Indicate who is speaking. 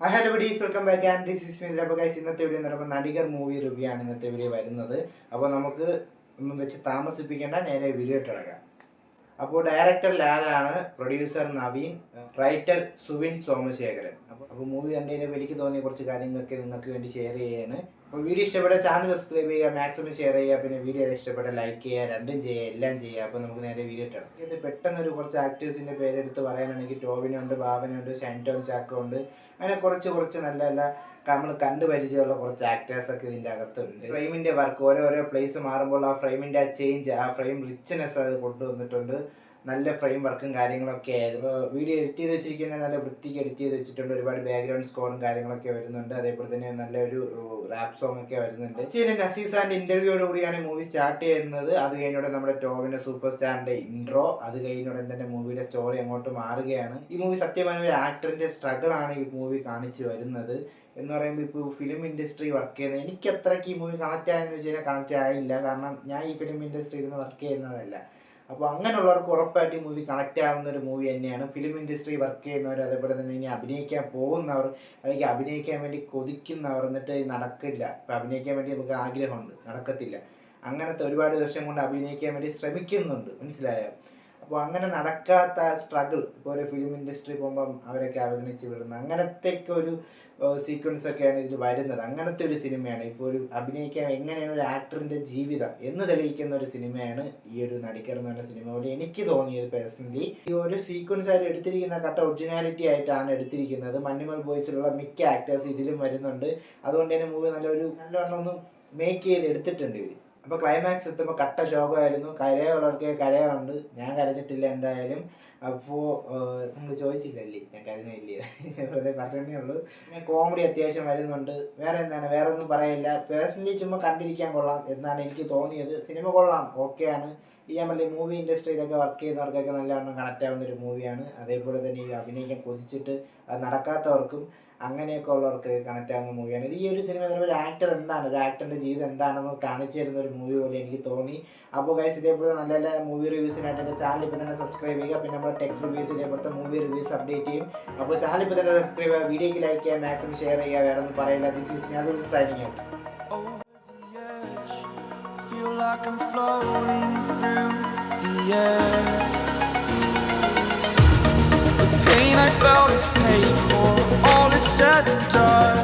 Speaker 1: Hello buddies, welcome back and this is Mitra. അപ്പോൾ guys, ഇന്നത്തെ video എന്ന് പറയുമ്പോൾ നടികർ മൂവി റിവ്യൂ ആണ് ഇന്നത്തെ വീഡിയോ വരുന്നത്. അപ്പോൾ നമുക്ക് ഒന്നും വെച്ച് താമസിപ്പിക്കേണ്ട, നേരെ വീഡിയോ ഇട്ടിടക്കാം. അപ്പോൾ ഡയറക്ടർ ലാലാണ്, പ്രൊഡ്യൂസർ നവീൻ, റൈറ്റർ സുവിൻ സോമശേഖരൻ. അപ്പോൾ മൂവി കണ്ടതിന് എനിക്ക് തോന്നിയ കുറച്ച് കാര്യങ്ങളൊക്കെ നിങ്ങൾക്ക് വേണ്ടി ഷെയർ ചെയ്യുകയാണ്. അപ്പോൾ വീഡിയോ ഇഷ്ടപ്പെട്ട ചാനൽ സബ്സ്ക്രൈബ് ചെയ്യുക, മാക്സിമം ഷെയർ ചെയ്യുക, പിന്നെ വീഡിയോ ഇഷ്ടപ്പെട്ട ലൈക്ക് ചെയ്യുക, രണ്ടും ചെയ്യുക, എല്ലാം ചെയ്യുക. അപ്പോൾ നമുക്ക് നേരെ വീഡിയോ ഇട്ടണം. ഇത് പെട്ടെന്ന് കുറച്ച് ആക്ടേഴ്സിൻ്റെ പേരെടുത്ത് പറയാനാണെങ്കിൽ ടോവിനുണ്ട്, ഭാവനുണ്ട്, ഷൈൻടോം ചാക്കോ ഉണ്ട്. അങ്ങനെ കുറച്ച് നല്ല നല്ല നമ്മൾ കണ്ടുപരിചയമുള്ള കുറച്ച് ആക്ടേഴ്സൊക്കെ ഇതിൻ്റെ അകത്തുണ്ട്. ഫ്രെയിമിൻ്റെ വർക്ക്, ഓരോ പ്ലേസ് മാറുമ്പോൾ ആ ഫ്രെയിമിൻ്റെ ആ ചേഞ്ച്, ആ ഫ്രെയിം റിച്ച്നെസ് അത് കൊണ്ടുവന്നിട്ടുണ്ട്. നല്ല ഫ്രെയിം വർക്കും കാര്യങ്ങളൊക്കെ ആയിരുന്നു. വീഡിയോ എഡിറ്റ് ചെയ്ത് വെച്ചിരിക്കുന്നത് നല്ല വൃത്തിക്ക് എഡിറ്റ് ചെയ്ത് വെച്ചിട്ടുണ്ട്. ഒരുപാട് ബാക്ക്ഗ്രൗണ്ട് സ്കോറും കാര്യങ്ങളൊക്കെ വരുന്നുണ്ട്. അതേപോലെ തന്നെ നല്ലൊരു റാപ്പ് സോങ് ഒക്കെ വരുന്നുണ്ട്. നസീസാൻ്റെ ഇൻ്റർവ്യൂയോട് കൂടിയാണ് മൂവി സ്റ്റാർട്ട് ചെയ്യുന്നത്. അത് കഴിഞ്ഞോടെ നമ്മുടെ ടോവിൻ്റെ സൂപ്പർ സ്റ്റാറിൻ്റെ ഇൻട്രോ, അത് കഴിഞ്ഞോടെ തന്നെ മൂവിയുടെ സ്റ്റോറി അങ്ങോട്ട് മാറുകയാണ്. ഈ മൂവി സത്യമായ ഒരു ആക്ടറിൻ്റെ സ്ട്രഗിൾ ആണ് ഈ മൂവി കാണിച്ചു വരുന്നത്. എന്ന് പറയുമ്പോൾ ഇപ്പോൾ ഫിലിം ഇൻഡസ്ട്രി വർക്ക് ചെയ്യുന്നത്, എനിക്ക് അത്രയ്ക്ക് ഈ മൂവി കണക്റ്റ് ആയെന്ന് വെച്ച് കഴിഞ്ഞാൽ കണക്റ്റ് ആയില്ല. കാരണം ഞാൻ ഈ ഫിലിം ഇൻഡസ്ട്രിയിൽ നിന്ന് വർക്ക് ചെയ്യുന്നതല്ല. അപ്പോൾ അങ്ങനെയുള്ളവർക്ക് ഉറപ്പായിട്ട് ഈ മൂവി കണക്റ്റ് ആവുന്ന ഒരു മൂവി തന്നെയാണ്. ഫിലിം ഇൻഡസ്ട്രി വർക്ക് ചെയ്യുന്നവർ, അതേപോലെ തന്നെ ഇനി അഭിനയിക്കാൻ പോകുന്നവർ, അല്ലെങ്കിൽ അഭിനയിക്കാൻ വേണ്ടി കൊതിക്കുന്നവർ, എന്നിട്ട് നടക്കില്ല. ഇപ്പം അഭിനയിക്കാൻ വേണ്ടി നമുക്ക് ആഗ്രഹമുണ്ട്, നടക്കത്തില്ല. അങ്ങനത്തെ ഒരുപാട് വർഷം കൊണ്ട് അഭിനയിക്കാൻ വേണ്ടി ശ്രമിക്കുന്നുണ്ട്, മനസ്സിലായോ? അപ്പോൾ അങ്ങനെ നടക്കാത്ത സ്ട്രഗിൾ, ഇപ്പോൾ ഒരു ഫിലിം ഇൻഡസ്ട്രി പോകുമ്പം അവരൊക്കെ അവഗണിച്ച് വിടുന്ന അങ്ങനത്തെയൊക്കെ ഒരു സീക്വൻസ് ഒക്കെയാണ് ഇതിൽ വരുന്നത്. അങ്ങനത്തെ ഒരു സിനിമയാണ്. ഇപ്പോൾ ഒരു അഭിനയിക്കാൻ എങ്ങനെയാണ് ഒരു ആക്ടറിൻ്റെ ജീവിതം എന്ന് തെളിയിക്കുന്ന ഒരു സിനിമയാണ് ഈ ഒരു നടികർ എന്ന് പറഞ്ഞ സിനിമ പോലെ എനിക്ക് തോന്നിയത് പേഴ്സണലി. ഈ ഒരു സീക്വൻസ് ആയിട്ട് എടുത്തിരിക്കുന്ന കട്ട ഒറിജിനാലിറ്റി ആയിട്ടാണ് എടുത്തിരിക്കുന്നത്. മഞ്ഞുമൽ ബോയ്സിലുള്ള മിക്ക ആക്ടേഴ്സ് ഇതിലും വരുന്നുണ്ട്. അതുകൊണ്ട് തന്നെ മൂവി നല്ലവണ്ണം ഒന്ന് മേക്ക് ചെയ്ത് എടുത്തിട്ടുണ്ട് ഇവർ. അപ്പോൾ ക്ലൈമാക്സ് എത്തുമ്പോൾ കട്ട ശോകമായിരുന്നു. കരയുള്ളവർക്ക് കരയുണ്ട്, ഞാൻ കരഞ്ഞിട്ടില്ല എന്തായാലും. അപ്പോൾ നമ്മൾ ചോദിച്ചില്ലല്ലേ, ഞാൻ കരഞ്ഞില്ലേ, വെറുതെ പറഞ്ഞതേ ഉള്ളൂ. പിന്നെ കോമഡി അത്യാവശ്യം വരുന്നുണ്ട്. വേറെ ഒന്നും പറയില്ല. പേഴ്സണലി ചുമ്മാ കണ്ടിരിക്കാൻ കൊള്ളാം എന്നാണ് എനിക്ക് തോന്നിയത്. സിനിമ കൊള്ളാം, ഓക്കെയാണ്. ഈ മൂവി ഇൻഡസ്ട്രിയിലൊക്കെ വർക്ക് ചെയ്യുന്നവർക്കൊക്കെ നല്ലവണ്ണം കണക്റ്റ് ആവുന്ന ഒരു മൂവിയാണ്. അതേപോലെ തന്നെ ഈ അഭിനയിക്കാൻ കൊതിച്ചിട്ട് അത് നടക്കാത്തവർക്കും അങ്ങനെയൊക്കെ ഉള്ളവർക്ക് കണക്റ്റ് ആവുന്ന മൂവിയാണ് ഇത്. ഈ ഒരു സിനിമ ഒരു ആക്ടർ എന്താണ്, ഒരു ആക്ടറിൻ്റെ ജീവിതം എന്താണെന്ന് കാണിച്ചു തരുന്ന ഒരു മൂവി പോലെ എനിക്ക് തോന്നി. അപ്പോൾ ഗൈസ്, ഇതേപോലെ നല്ല നല്ല മൂവി റിവ്യൂസിനായിട്ട് എൻ്റെ ചാനൽ ഇപ്പോൾ തന്നെ സബ്സ്ക്രൈബ് ചെയ്യുക. പിന്നെ നമ്മൾ ടെക് റിവ്യൂസ്, ഇതേപോലത്തെ മൂവി റിവ്യൂസ് അപ്ഡേറ്റ് ചെയ്യും. അപ്പോൾ ചാനൽ ഇപ്പോൾ തന്നെ സബ്സ്ക്രൈബ് ചെയ്യുക, വീഡിയോക്ക് ലൈക്ക് ചെയ്യുക, മാക്സിമം ഷെയർ ചെയ്യുക. വേറെ ഒന്നും പറയില്ല. ദിസ് ഈസ് മീ, അതും signing out. Like I'm floating through the air. The pain I felt is paid for, all is said and done.